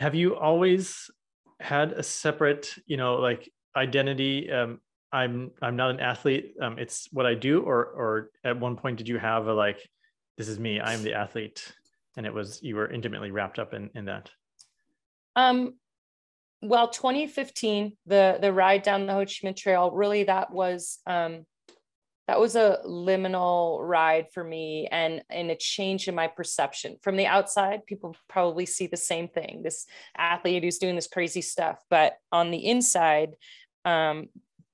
Have you always had a separate, like identity? I'm not an athlete. It's what I do, or at one point did you have a like, this is me, I'm the athlete, and you were intimately wrapped up in that? Um, well, 2015, the ride down the Ho Chi Minh Trail, really that was a liminal ride for me, and a change in my perception. From the outside, people probably see the same thing, this athlete who's doing this crazy stuff. But on the inside, um,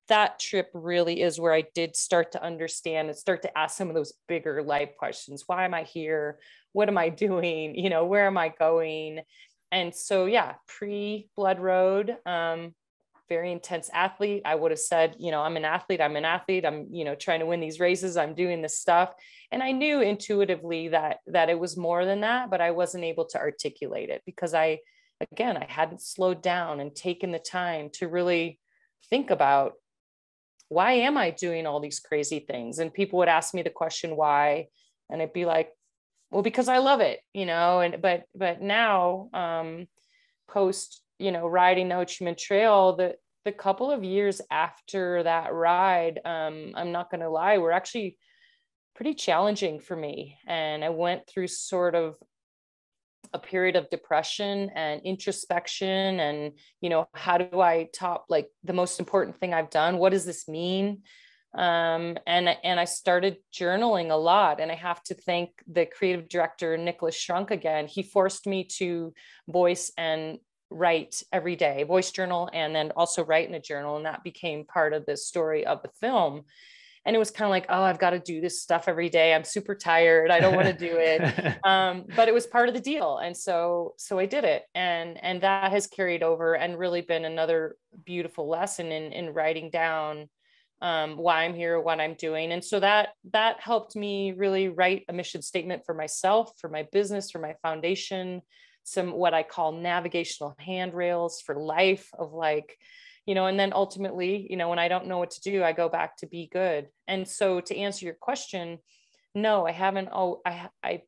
that trip really is where I did start to understand and start to ask some of those bigger life questions. Why am I here? What am I doing? Where am I going? And so, yeah, pre Blood Road, very intense athlete. I would have said, I'm an athlete. I'm, trying to win these races. I'm doing this stuff. And I knew intuitively that it was more than that, but I wasn't able to articulate it because I hadn't slowed down and taken the time to really think about, why am I doing all these crazy things? And people would ask me the question, why? And I'd be like, well, because I love it, but now, post, riding the Ho Chi Minh Trail, the couple of years after that ride, I'm not going to lie, were actually pretty challenging for me. And I went through sort of a period of depression and introspection, and how do I top, like, the most important thing I've done? What does this mean? And I started journaling a lot, and I have to thank the creative director Nicholas Shrunk again. He forced me to voice and write every day, voice journal, and then also write in a journal, and that became part of the story of the film. And it was kind of like, oh, I've got to do this stuff every day. I'm super tired. I don't want to do it. But it was part of the deal. And so I did it. And that has carried over and really been another beautiful lesson in writing down why I'm here, what I'm doing. And so that helped me really write a mission statement for myself, for my business, for my foundation, some what I call navigational handrails for life, of like, and then ultimately, when I don't know what to do, I go back to be good. And so to answer your question, no, I haven't. Oh, I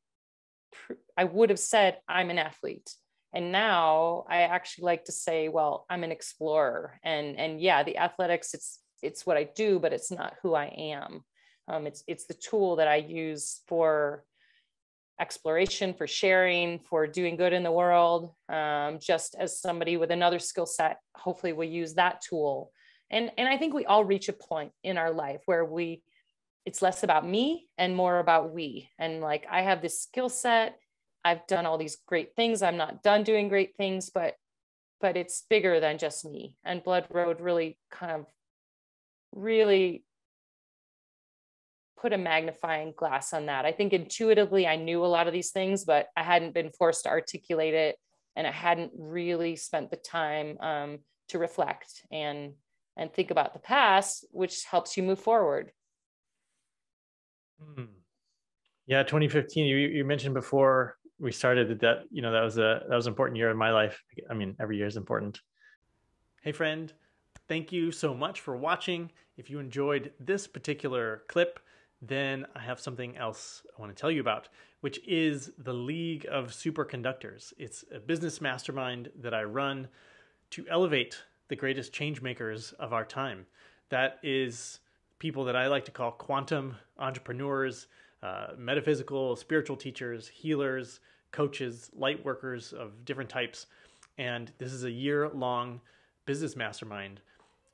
would have said I'm an athlete. And now I actually like to say, well, I'm an explorer. And yeah, the athletics, it's what I do, but it's not who I am. It's the tool that I use for exploration, for sharing, for doing good in the world. Just as somebody with another skill set, hopefully will use that tool. And I think we all reach a point in our life where it's less about me and more about we. And like, I have this skill set, I've done all these great things. I'm not done doing great things, but it's bigger than just me. And Blood Road really put a magnifying glass on that. I think intuitively I knew a lot of these things, but I hadn't been forced to articulate it, and I hadn't really spent the time to reflect and think about the past, which helps you move forward. Yeah, 2015. You mentioned before we started that that was an important year in my life. I mean, every year is important. Hey friend, thank you so much for watching. If you enjoyed this particular clip, then I have something else I want to tell you about, which is the League of Superconductors. It's a business mastermind that I run to elevate the greatest change makers of our time. That is people that I like to call quantum entrepreneurs, metaphysical, spiritual teachers, healers, coaches, light workers of different types. And this is a year-long business mastermind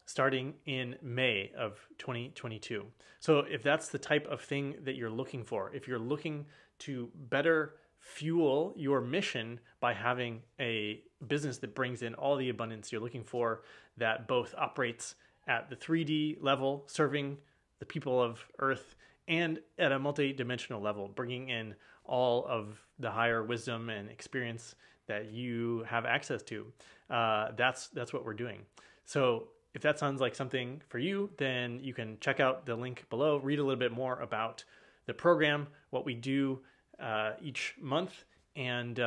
starting in May of 2022. So if that's the type of thing that you're looking for, if you're looking to better fuel your mission by having a business that brings in all the abundance you're looking for, that both operates at the 3D level, serving the people of Earth, and at a multi-dimensional level, bringing in all of the higher wisdom and experience that you have access to, that's what we're doing. So if that sounds like something for you, then you can check out the link below, read a little bit more about the program, what we do each month, and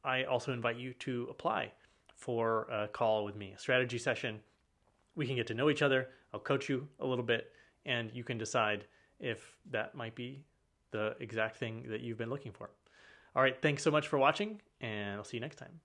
I also invite you to apply for a call with me, a strategy session. We can get to know each other. I'll coach you a little bit, and you can decide if that might be the exact thing that you've been looking for. All right, thanks so much for watching, and I'll see you next time.